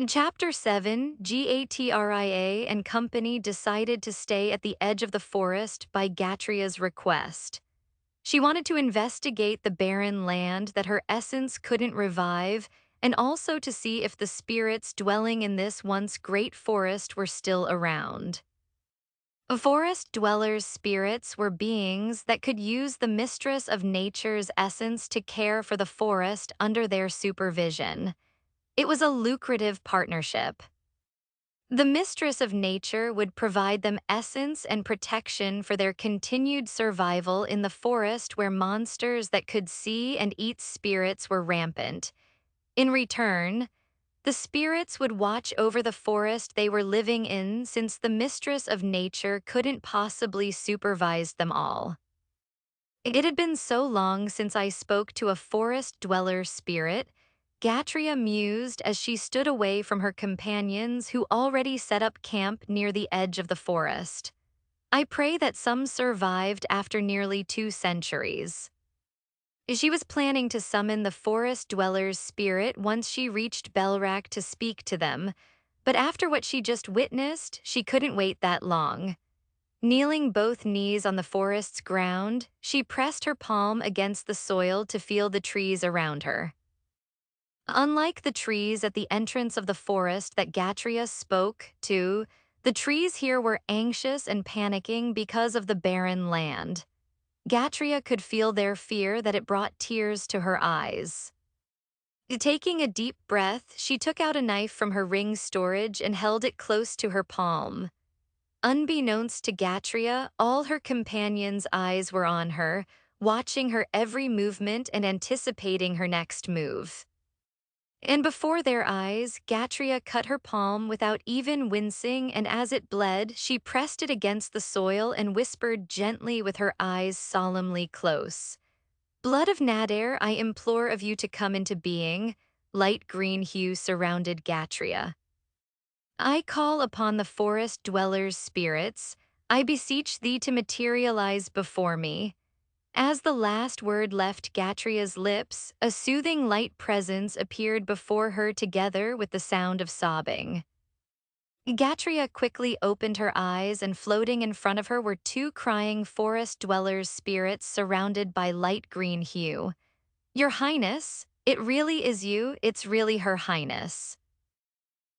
Chapter 7, Gatria and company decided to stay at the edge of the forest by Gatria's request. She wanted to investigate the barren land that her essence couldn't revive, and also to see if the spirits dwelling in this once great forest were still around. Forest dwellers' spirits were beings that could use the mistress of nature's essence to care for the forest under their supervision. It was a lucrative partnership. The mistress of nature would provide them essence and protection for their continued survival in the forest where monsters that could see and eat spirits were rampant. In return, the spirits would watch over the forest they were living in since the mistress of nature couldn't possibly supervise them all. It had been so long since I spoke to a forest dweller spirit, Gatria mused as she stood away from her companions who already set up camp near the edge of the forest. I pray that some survived after nearly 2 centuries. She was planning to summon the forest dweller's spirit once she reached Belrak to speak to them, but after what she just witnessed, she couldn't wait that long. Kneeling both knees on the forest's ground, she pressed her palm against the soil to feel the trees around her. Unlike the trees at the entrance of the forest that Gatria spoke to, the trees here were anxious and panicking because of the barren land. Gatria could feel their fear that it brought tears to her eyes. Taking a deep breath, she took out a knife from her ring storage and held it close to her palm. Unbeknownst to Gatria, all her companions' eyes were on her, watching her every movement and anticipating her next move. And before their eyes, Gatria cut her palm without even wincing, and as it bled, she pressed it against the soil and whispered gently with her eyes solemnly close. "Blood of Nadir, I implore of you to come into being." Light green hue surrounded Gatria. "I call upon the forest dwellers' spirits. I beseech thee to materialize before me." As the last word left Gatria's lips, a soothing light presence appeared before her together with the sound of sobbing. Gatria quickly opened her eyes, and floating in front of her were 2 crying forest dwellers' spirits surrounded by light green hue. "Your Highness, it really is you, it's really Her Highness."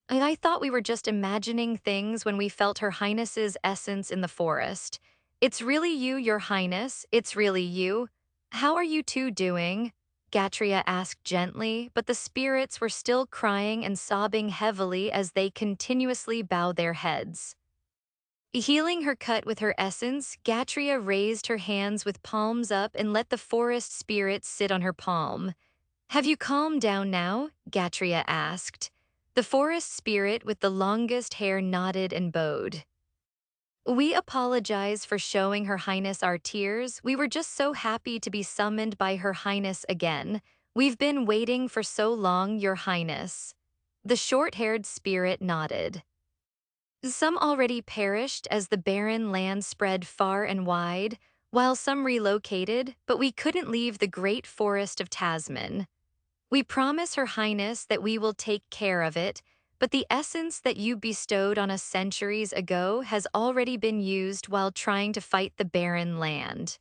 I thought we were just imagining things when we felt Her Highness's essence in the forest. "It's really you, Your Highness, it's really you. How are you two doing?" Gatria asked gently, but the spirits were still crying and sobbing heavily as they continuously bowed their heads. Healing her cut with her essence, Gatria raised her hands with palms up and let the forest spirits sit on her palm. "Have you calmed down now?" Gatria asked. The forest spirit with the longest hair nodded and bowed. "We apologize for showing Her Highness our tears. We were just so happy to be summoned by Her Highness again. We've been waiting for so long, Your Highness." The short-haired spirit nodded. "Some already perished as the barren land spread far and wide, while some relocated, but we couldn't leave the great forest of Tasman. We promise Her Highness that we will take care of it, but the essence that you bestowed on us centuries ago has already been used while trying to fight the barren land.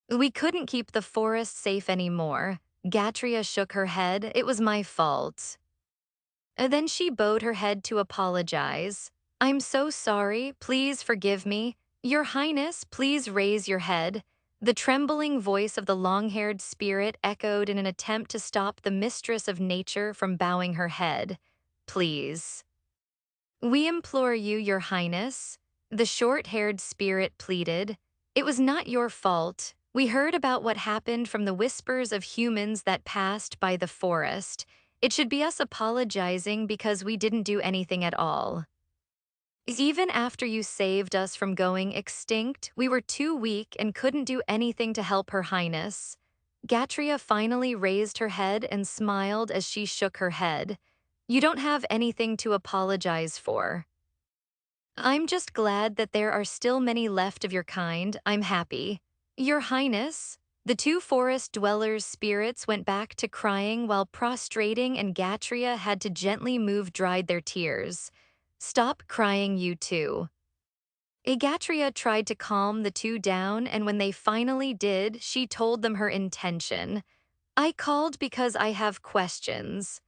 We couldn't keep the forest safe anymore." Gatria shook her head. "It was my fault." Then she bowed her head to apologize. "I'm so sorry, please forgive me. Your Highness, please raise your head." The trembling voice of the long-haired spirit echoed in an attempt to stop the mistress of nature from bowing her head. "Please." "We implore you, Your Highness," the short-haired spirit pleaded. "It was not your fault. We heard about what happened from the whispers of humans that passed by the forest. It should be us apologizing because we didn't do anything at all. Even after you saved us from going extinct, we were too weak and couldn't do anything to help Her Highness." Gatria finally raised her head and smiled as she shook her head. "You don't have anything to apologize for. I'm just glad that there are still many left of your kind. I'm happy." "Your Highness," The two forest dwellers' spirits went back to crying while prostrating, and Gatria had to gently move dried their tears. Stop crying, you two. Egatria tried to calm the two down, and when they finally did, she told them her intention. I called because I have questions.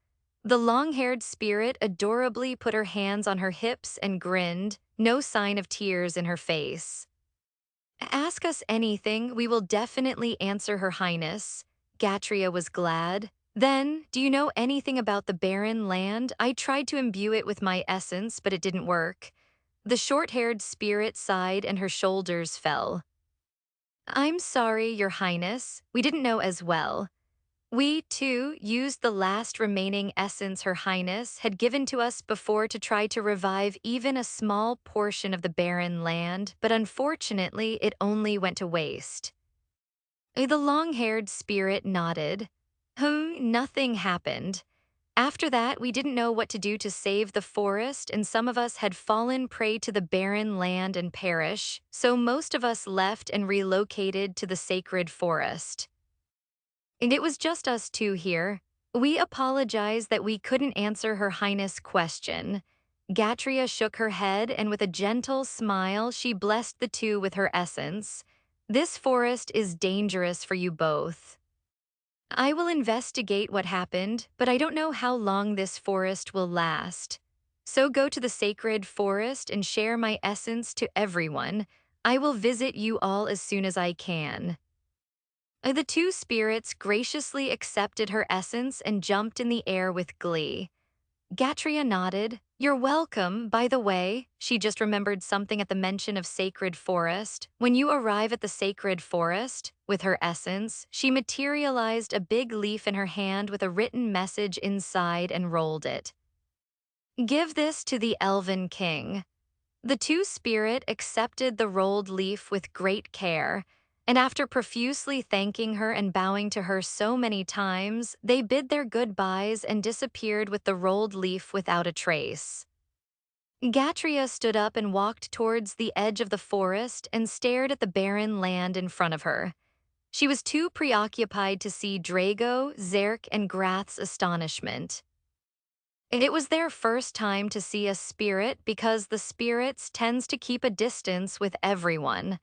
The long-haired spirit adorably put her hands on her hips and grinned, no sign of tears in her face. Ask us anything, we will definitely answer, Her Highness. Gatria was glad. Then, do you know anything about the barren land? I tried to imbue it with my essence, but it didn't work. The short-haired spirit sighed and her shoulders fell. I'm sorry, Your Highness. We didn't know as well. We, too, used the last remaining essence Her Highness had given to us before to try to revive even a small portion of the barren land, but unfortunately it only went to waste. The long-haired spirit nodded. Nothing happened. After that, we didn't know what to do to save the forest, and some of us had fallen prey to the barren land and perish, so most of us left and relocated to the sacred forest. And it was just us two here. We apologize that we couldn't answer Her Highness' question. Gatria shook her head, and with a gentle smile, she blessed the two with her essence. This forest is dangerous for you both. I will investigate what happened, but I don't know how long this forest will last. So go to the sacred forest and share my essence to everyone. I will visit you all as soon as I can. The two spirits graciously accepted her essence and jumped in the air with glee. Gatria nodded. You're welcome, by the way. She just remembered something at the mention of sacred forest. When you arrive at the sacred forest, with her essence, she materialized a big leaf in her hand with a written message inside and rolled it. Give this to the Elven King. The two-spirit accepted the rolled leaf with great care, and after profusely thanking her and bowing to her so many times, they bid their goodbyes and disappeared with the rolled leaf without a trace. Gatria stood up and walked towards the edge of the forest and stared at the barren land in front of her. She was too preoccupied to see Drago, Zerk, and Grath's astonishment. It was their first time to see a spirit because the spirits tends to keep a distance with everyone.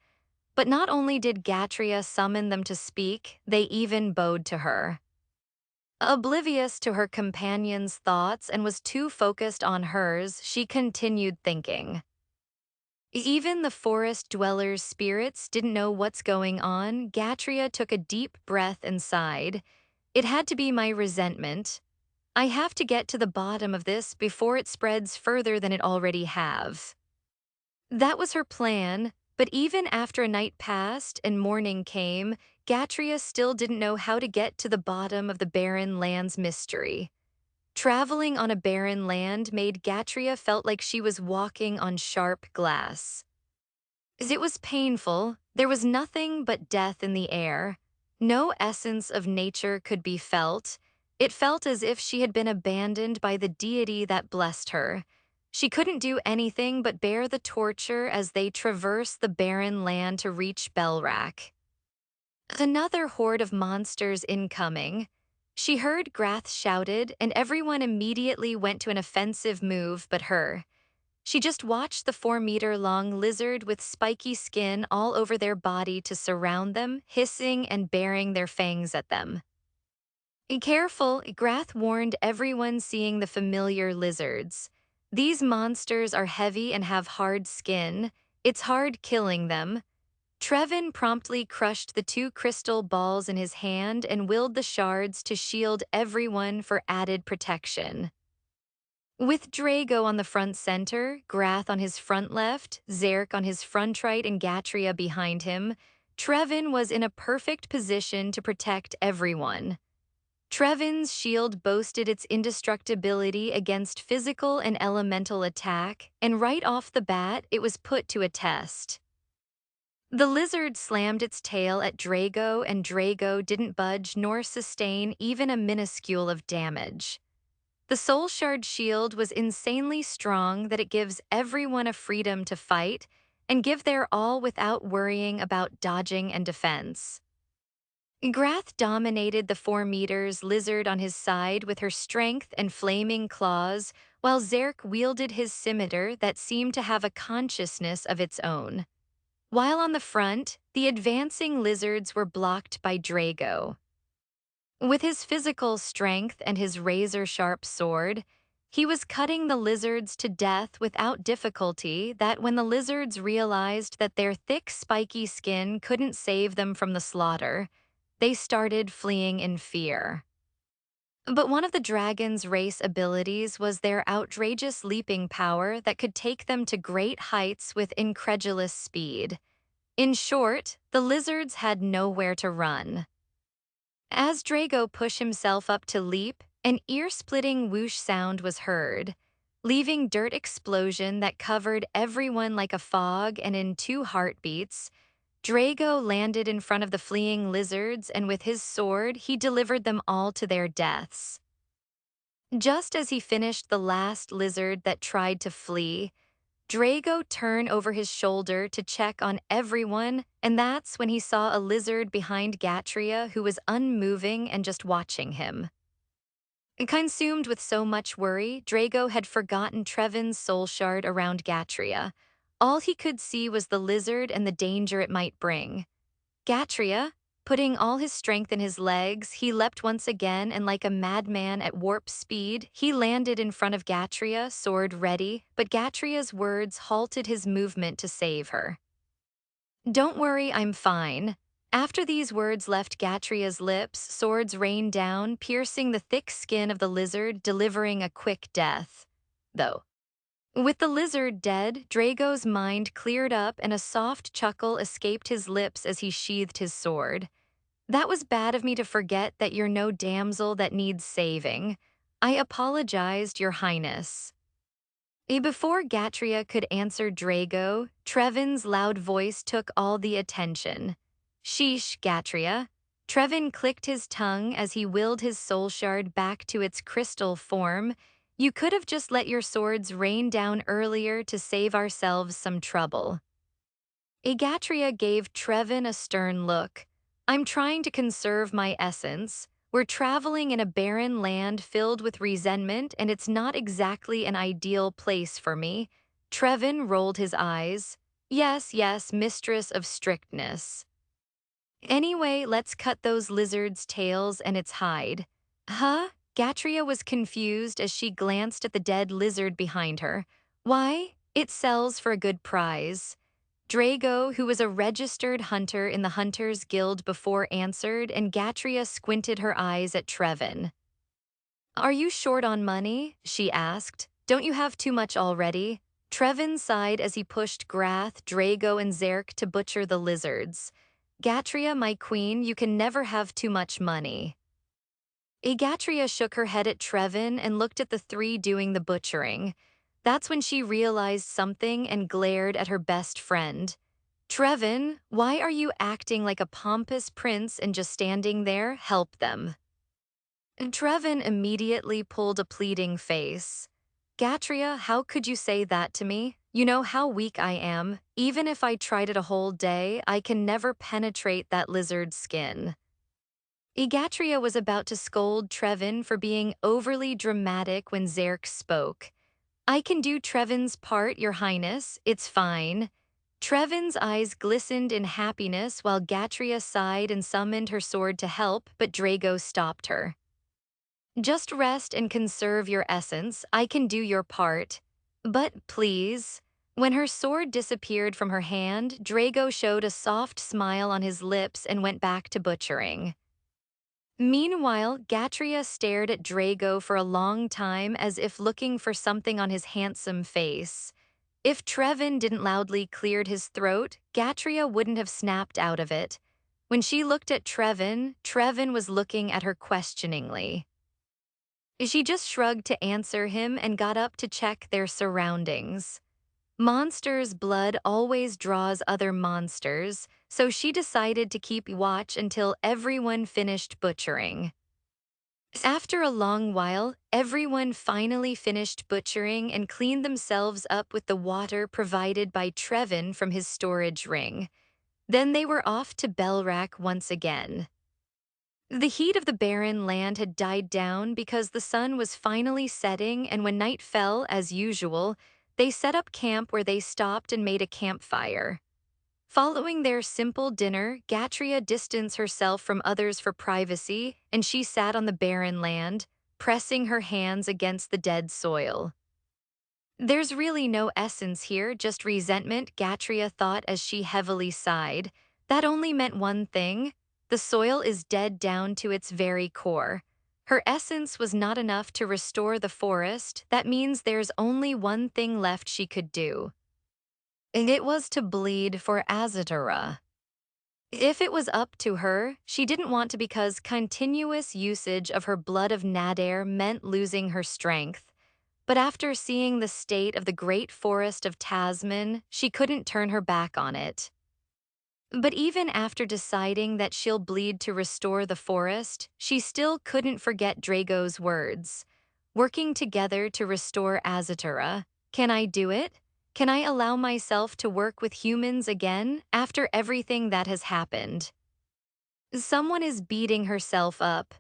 But not only did Gatria summon them to speak, they even bowed to her. Oblivious to her companion's thoughts and was too focused on hers, she continued thinking. Even the forest dwellers' spirits didn't know what's going on. Gatria took a deep breath and sighed. It had to be my resentment. I have to get to the bottom of this before it spreads further than it already have. That was her plan, but even after a night passed and morning came, Gatria still didn't know how to get to the bottom of the barren land's mystery. Traveling on a barren land made Gatria felt like she was walking on sharp glass. As it was painful, there was nothing but death in the air. No essence of nature could be felt. It felt as if she had been abandoned by the deity that blessed her. She couldn't do anything but bear the torture as they traversed the barren land to reach Belrak. Another horde of monsters incoming. She heard Grath shouted, and everyone immediately went to an offensive move but her. She just watched the 4-meter-long lizard with spiky skin all over their body to surround them, hissing and baring their fangs at them. Careful, Grath warned everyone seeing the familiar lizards. These monsters are heavy and have hard skin. It's hard killing them. Trevin promptly crushed the 2 crystal balls in his hand and willed the shards to shield everyone for added protection. With Drago on the front center, Grath on his front left, Zerk on his front right, and Gatria behind him, Trevin was in a perfect position to protect everyone. Trevin's shield boasted its indestructibility against physical and elemental attack, and right off the bat, it was put to a test. The lizard slammed its tail at Drago, and Drago didn't budge nor sustain even a minuscule of damage. The Soul Shard shield was insanely strong that it gives everyone a freedom to fight and give their all without worrying about dodging and defense. Grath dominated the 4 meters lizard on his side with her strength and flaming claws, while Zerk wielded his scimitar that seemed to have a consciousness of its own. While on the front, the advancing lizards were blocked by Drago. With his physical strength and his razor-sharp sword, he was cutting the lizards to death without difficulty that when the lizards realized that their thick, spiky skin couldn't save them from the slaughter, they started fleeing in fear. But one of the dragon's race abilities was their outrageous leaping power that could take them to great heights with incredulous speed. In short, the lizards had nowhere to run. As Drago pushed himself up to leap, an ear-splitting whoosh sound was heard, leaving dirt explosion that covered everyone like a fog, and in 2 heartbeats, Drago landed in front of the fleeing lizards, and with his sword, he delivered them all to their deaths. Just as he finished the last lizard that tried to flee, Drago turned over his shoulder to check on everyone, and that's when he saw a lizard behind Gatria who was unmoving and just watching him. Consumed with so much worry, Drago had forgotten Trevin's soul shard around Gatria. All he could see was the lizard and the danger it might bring. Gatria, putting all his strength in his legs, he leapt once again, and like a madman at warp speed, he landed in front of Gatria, sword ready, but Gatria's words halted his movement to save her. "Don't worry, I'm fine." After these words left Gatria's lips, swords rained down, piercing the thick skin of the lizard, delivering a quick death. Though, with the lizard dead, Drago's mind cleared up and a soft chuckle escaped his lips as he sheathed his sword. "That was bad of me to forget that you're no damsel that needs saving. I apologized, Your Highness." Before Gatria could answer Drago, Trevin's loud voice took all the attention. "Sheesh, Gatria." Trevin clicked his tongue as he willed his soul shard back to its crystal form. "You could have just let your swords rain down earlier to save ourselves some trouble." Gatria gave Trevin a stern look. "I'm trying to conserve my essence. We're traveling in a barren land filled with resentment, and it's not exactly an ideal place for me." Trevin rolled his eyes. "Yes, yes, mistress of strictness. Anyway, let's cut those lizards' tails and its hide." "Huh?" Gatria was confused as she glanced at the dead lizard behind her. "Why? It sells for a good price." Drago, who was a registered hunter in the Hunters Guild before, answered, and Gatria squinted her eyes at Trevin. "Are you short on money?" she asked. "Don't you have too much already?" Trevin sighed as he pushed Grath, Drago, and Zerk to butcher the lizards. "Gatria, my queen, you can never have too much money." Gatria shook her head at Trevin and looked at the 3 doing the butchering. That's when she realized something and glared at her best friend. "Trevin, why are you acting like a pompous prince and just standing there? Help them." And Trevin immediately pulled a pleading face. "Gatria, how could you say that to me? You know how weak I am. Even if I tried it a whole day, I can never penetrate that lizard's skin." Gatria was about to scold Trevin for being overly dramatic when Zerk spoke. "I can do Trevin's part, Your Highness. It's fine." Trevin's eyes glistened in happiness while Gatria sighed and summoned her sword to help, but Drago stopped her. "Just rest and conserve your essence. I can do your part. But please." When her sword disappeared from her hand, Drago showed a soft smile on his lips and went back to butchering. Meanwhile, Gatria stared at Drago for a long time as if looking for something on his handsome face. If Trevin didn't loudly cleared his throat, Gatria wouldn't have snapped out of it. When she looked at Trevin, Trevin was looking at her questioningly. She just shrugged to answer him and got up to check their surroundings. Monsters' blood always draws other monsters, so she decided to keep watch until everyone finished butchering. After a long while, everyone finally finished butchering and cleaned themselves up with the water provided by Trevin from his storage ring. Then they were off to Belrak once again. The heat of the barren land had died down because the sun was finally setting, and when night fell, as usual, they set up camp where they stopped and made a campfire. Following their simple dinner, Gatria distanced herself from others for privacy, and she sat on the barren land, pressing her hands against the dead soil. There's really no essence here, just resentment, Gatria thought as she heavily sighed. That only meant one thing: the soil is dead down to its very core. Her essence was not enough to restore the forest. That means there's only one thing left she could do. And it was to bleed for Azatara. If it was up to her, she didn't want to, because continuous usage of her blood of Nadir meant losing her strength. But after seeing the state of the great forest of Tasman, she couldn't turn her back on it. But even after deciding that she'll bleed to restore the forest, she still couldn't forget Drago's words. Working together to restore Azatara. Can I do it? Can I allow myself to work with humans again after everything that has happened? Someone is beating herself up.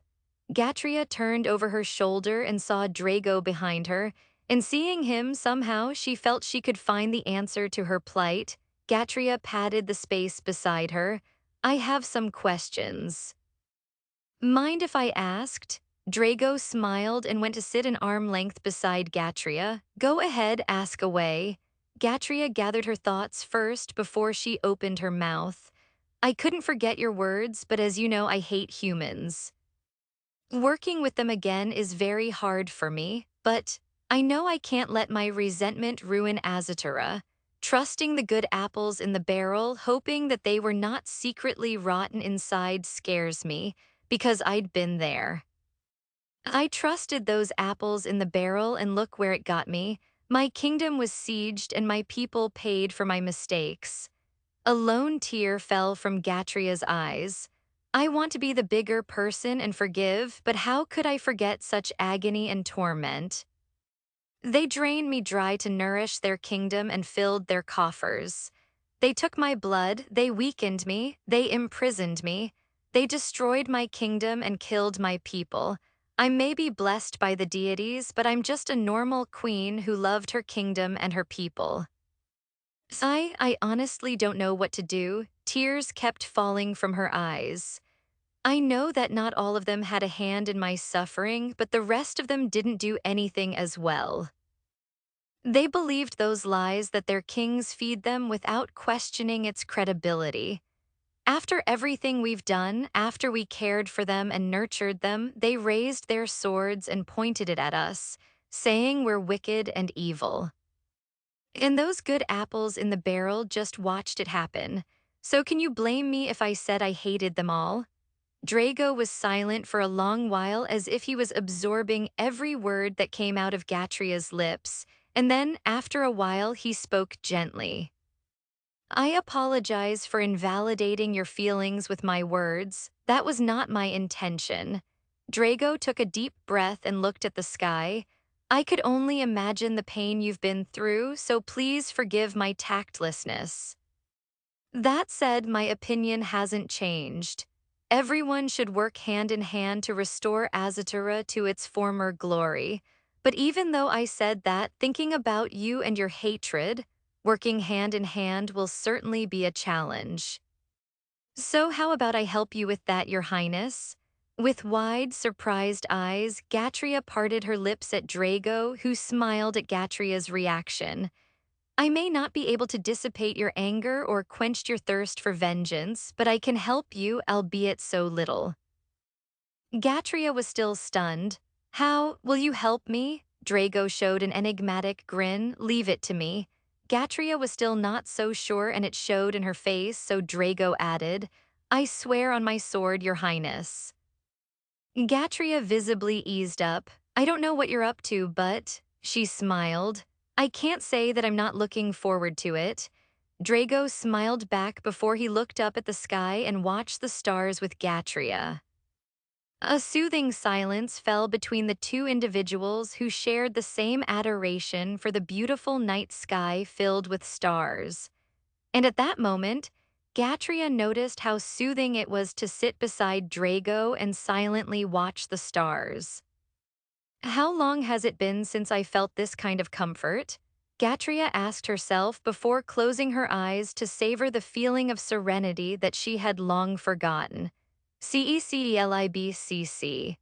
Gatria turned over her shoulder and saw Drago behind her, and seeing him, somehow she felt she could find the answer to her plight. Gatria patted the space beside her. I have some questions. Mind if I asked? Drago smiled and went to sit an arm length beside Gatria. Go ahead, ask away. Gatria gathered her thoughts first before she opened her mouth. I couldn't forget your words, but as you know, I hate humans. Working with them again is very hard for me, but I know I can't let my resentment ruin Azatara. Trusting the good apples in the barrel, hoping that they were not secretly rotten inside, scares me, because I'd been there. I trusted those apples in the barrel, and look where it got me. My kingdom was sieged and my people paid for my mistakes. A lone tear fell from Gatria's eyes. I want to be the bigger person and forgive, but how could I forget such agony and torment? They drained me dry to nourish their kingdom and filled their coffers. They took my blood, they weakened me, they imprisoned me. They destroyed my kingdom and killed my people. I may be blessed by the deities, but I'm just a normal queen who loved her kingdom and her people. I honestly don't know what to do. Tears kept falling from her eyes. I know that not all of them had a hand in my suffering, but the rest of them didn't do anything as well. They believed those lies that their kings feed them without questioning its credibility. After everything we've done, after we cared for them and nurtured them, they raised their swords and pointed it at us, saying we're wicked and evil. And those good apples in the barrel just watched it happen. So can you blame me if I said I hated them all? Drago was silent for a long while, as if he was absorbing every word that came out of Gatria's lips, and then, after a while, he spoke gently. I apologize for invalidating your feelings with my words. That was not my intention. Drago took a deep breath and looked at the sky. I could only imagine the pain you've been through, so please forgive my tactlessness. That said, my opinion hasn't changed. Everyone should work hand in hand to restore Azatara to its former glory. But even though I said that, thinking about you and your hatred, working hand in hand will certainly be a challenge. So how about I help you with that, Your Highness? With wide, surprised eyes, Gatria parted her lips at Drago, who smiled at Gatria's reaction. I may not be able to dissipate your anger or quench your thirst for vengeance, but I can help you, albeit so little. Gatria was still stunned. How will you help me? Drago showed an enigmatic grin. Leave it to me. Gatria was still not so sure, and it showed in her face, so Drago added, I swear on my sword, Your Highness. Gatria visibly eased up. I don't know what you're up to, but, she smiled. I can't say that I'm not looking forward to it. Drago smiled back before he looked up at the sky and watched the stars with Gatria. A soothing silence fell between the two individuals who shared the same adoration for the beautiful night sky filled with stars. And at that moment, Gatria noticed how soothing it was to sit beside Drago and silently watch the stars. How long has it been since I felt this kind of comfort? Gatria asked herself before closing her eyes to savor the feeling of serenity that she had long forgotten. CECELIBCC